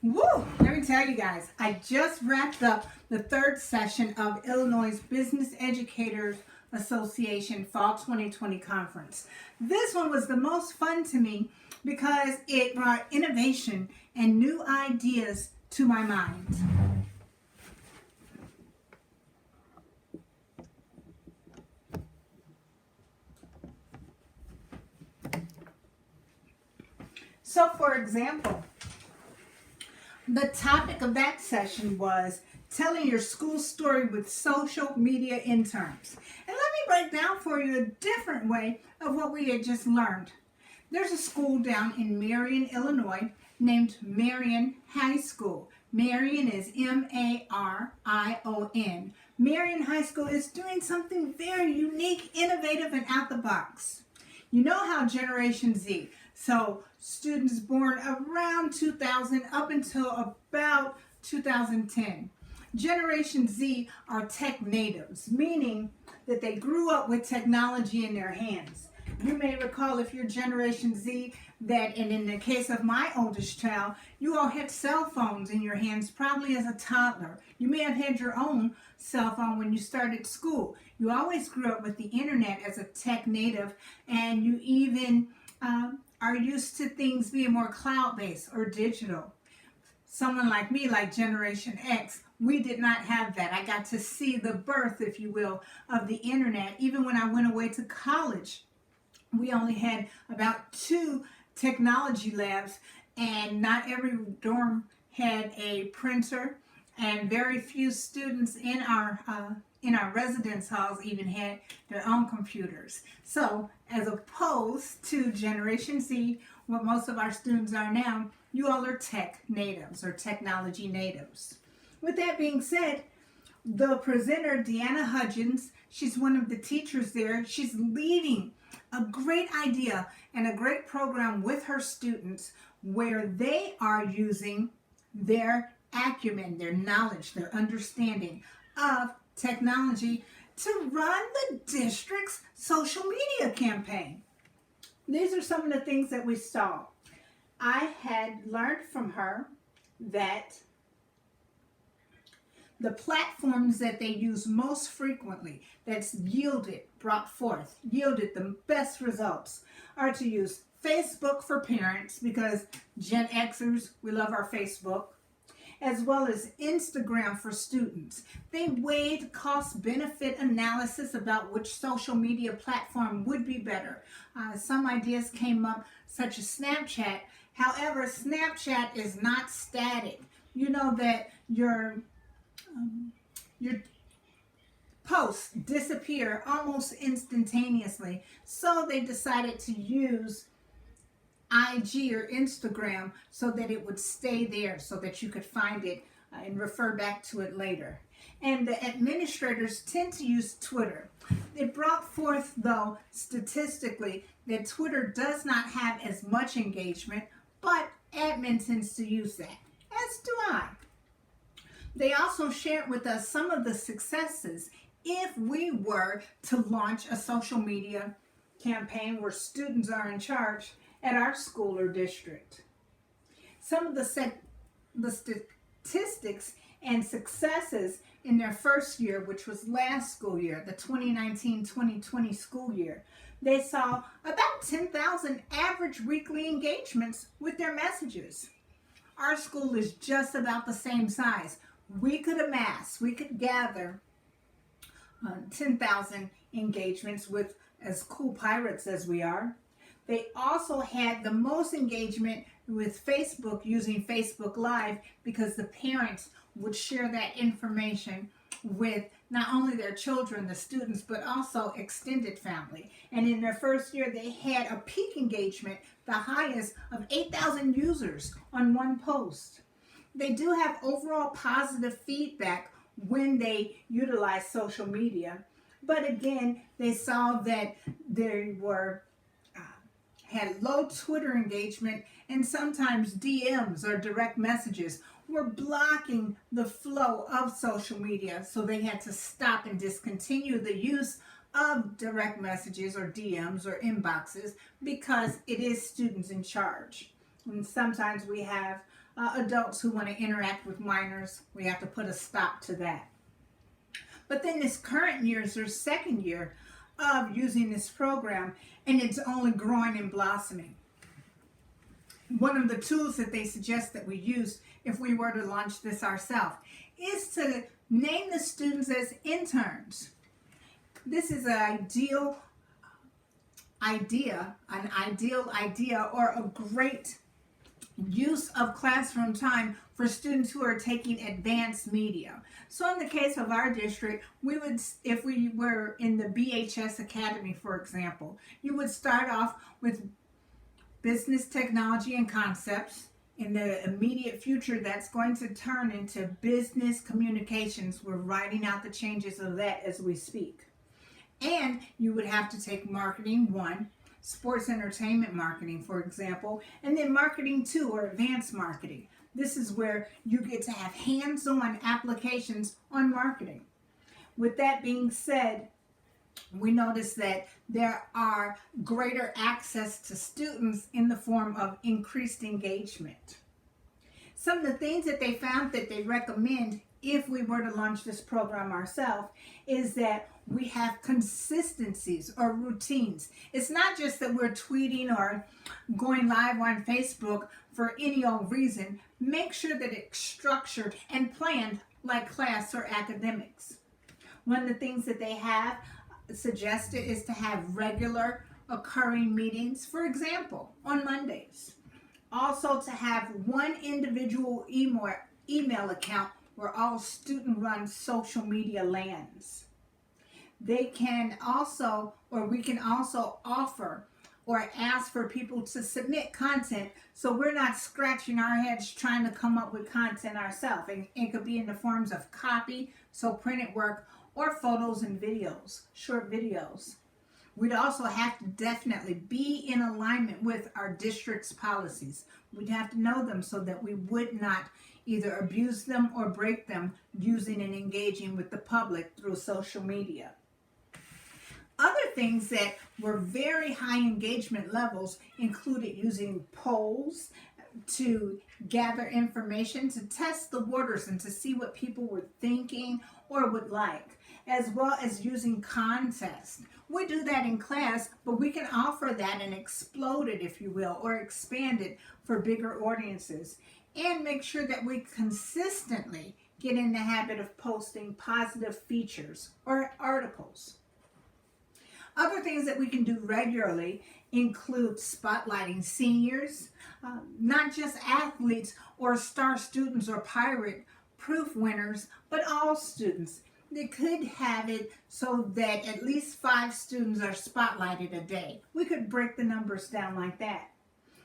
Woo! Let me tell you guys, I just wrapped up the third session of Illinois Business Educators Association Fall 2020 Conference. This one was the most fun to me because it brought innovation and new ideas to my mind. So, for example, the topic of that session was telling your school story with social media in terms. And let me break down for you a different way of what we had just learned. There's a school down in Marion, Illinois named Marion High School. Marion is M-A-R-I-O-N. Marion High School is doing something very unique, innovative, and out the box. You know how Generation Z, so students born around 2000 up until about 2010. Generation Z are tech natives, meaning that they grew up with technology in their hands. You may recall, if you're Generation Z, that, and in the case of my oldest child, you all had cell phones in your hands probably as a toddler. You may have had your own cell phone when you started school. You always grew up with the internet as a tech native, and you even are used to things being more cloud-based or digital. Someone like me, like Generation X, we did not have that. I got to see the birth, if you will, of the internet. Even when I went away to college, we only had about 2 technology labs, and not every dorm had a printer, and very few students in our residence halls even had their own computers. So, as opposed to Generation Z, what most of our students are now, you all are tech natives or technology natives. With that being said, the presenter, Deanna Hudgens, she's one of the teachers there. She's leading a great idea and a great program with her students where they are using their acumen, their knowledge, their understanding of technology to run the district's social media campaign. These are some of the things that we saw. I had learned from her that the platforms that they use most frequently, that's yielded the best results, are to use Facebook for parents, because Gen Xers, we love our Facebook, as well as Instagram for students. They weighed cost-benefit analysis about which social media platform would be better. Some ideas came up, such as Snapchat. However, Snapchat is not static. You know that your posts disappear almost instantaneously. So they decided to use IG or Instagram so that it would stay there, so that you could find it and refer back to it later. And the administrators tend to use Twitter. It brought forth, though, statistically, that Twitter does not have as much engagement, but admin tends to use that, as do I. They also shared with us some of the successes if we were to launch a social media campaign where students are in charge at our school or district. Some of the statistics and successes in their first year, which was last school year, the 2019-2020 school year, they saw about 10,000 average weekly engagements with their messages. Our school is just about the same size. We could gather 10,000 engagements with as cool pirates as we are. They also had the most engagement with Facebook using Facebook Live, because the parents would share that information with not only their children, the students, but also extended family. And in their first year, they had a peak engagement, the highest of 8,000 users on one post. They do have overall positive feedback when they utilize social media. But again, they saw that they had low Twitter engagement, and sometimes DMs or direct messages were blocking the flow of social media. So they had to stop and discontinue the use of direct messages or DMs or inboxes, because it is students in charge. And sometimes we have adults who want to interact with minors. We have to put a stop to that. But then this current year is their second year of using this program, and it's only growing and blossoming. One of the tools that they suggest that we use if we were to launch this ourselves is to name the students as interns. This is an ideal idea or a great use of classroom time for students who are taking advanced media. So in the case of our district, we would, if we were in the BHS Academy, for example, you would start off with business technology and concepts. In the immediate future, that's going to turn into business communications. We're writing out the changes of that as we speak. And you would have to take marketing 1, sports entertainment marketing, for example, and then marketing 2, or advanced marketing. This is where you get to have hands-on applications on marketing. With that being said, we notice that there are greater access to students in the form of increased engagement. Some of the things that they found that they recommend if we were to launch this program ourselves is that we have consistencies or routines. It's not just that we're tweeting or going live on Facebook for any old reason. Make sure that it's structured and planned like class or academics. One of the things that they have suggested is to have regular occurring meetings, for example, on Mondays. Also to have one individual email account where all student-run social media lands. They can also, or we can also offer or ask for people to submit content so we're not scratching our heads trying to come up with content ourselves. And it could be in the forms of copy, so printed work, or photos and videos, short videos. We'd also have to definitely be in alignment with our district's policies. We'd have to know them so that we would not either abuse them or break them using and engaging with the public through social media. Other things that were very high engagement levels included using polls to gather information, to test the waters and to see what people were thinking or would like, as well as using contests. We do that in class, but we can offer that and explode it, if you will, or expand it for bigger audiences. And make sure that we consistently get in the habit of posting positive features or articles. Other things that we can do regularly include spotlighting seniors, not just athletes or star students or pirate proof winners, but all students. They could have it so that at least 5 students are spotlighted a day. We could break the numbers down like that.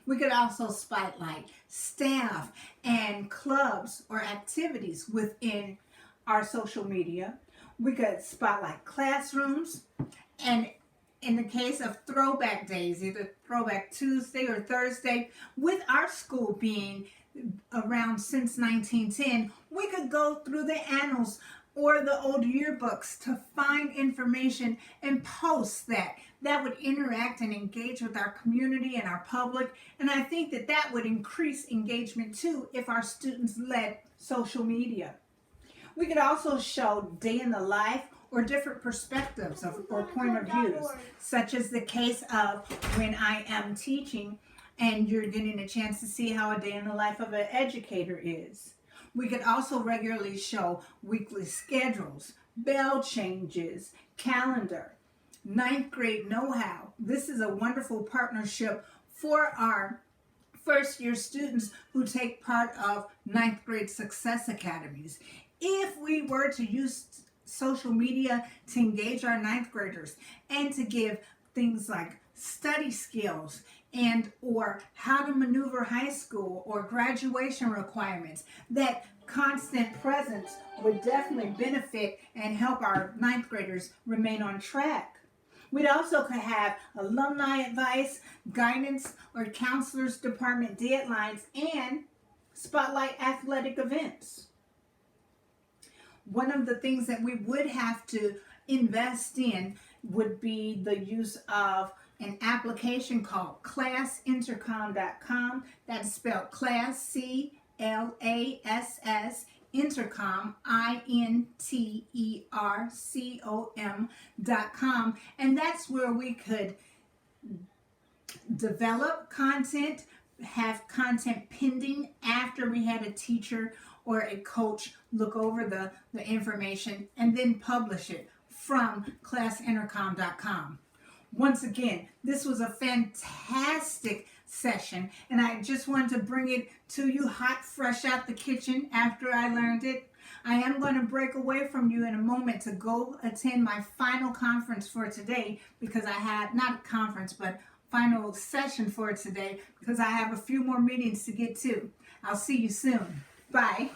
We could also spotlight staff and clubs or activities within our social media. We could spotlight classrooms, and in the case of throwback days, either Throwback Tuesday or Thursday, with our school being around since 1910, we could go through the annals or the old yearbooks to find information and post that. That would interact and engage with our community and our public. And I think that that would increase engagement too if our students led social media. We could also show day in the life or different perspectives or point of views, such as the case of when I am teaching and you're getting a chance to see how a day in the life of an educator is. We could also regularly show weekly schedules, bell changes, calendar, 9th grade know-how. This is a wonderful partnership for our first year students who take part of 9th grade success academies. If we were to use social media to engage our 9th graders and to give things like study skills and or how to maneuver high school or graduation requirements, that constant presence would definitely benefit and help our 9th graders remain on track. We'd also could have alumni advice, guidance, or counselors department deadlines, and spotlight athletic events. One of the things that we would have to invest in would be the use of an application called classintercom.com. That's spelled class, C LASS Intercom, INTERCOM.com, and that's where we could develop content, have content pending after we had a teacher or a coach look over the information, and then publish it from classintercom.com. Once again, this was a fantastic session, and I just wanted to bring it to you hot, fresh out the kitchen after I learned it. I am going to break away from you in a moment to go attend my final conference for today, because I had, not conference, but final session for today, because I have a few more meetings to get to. I'll see you soon. Bye.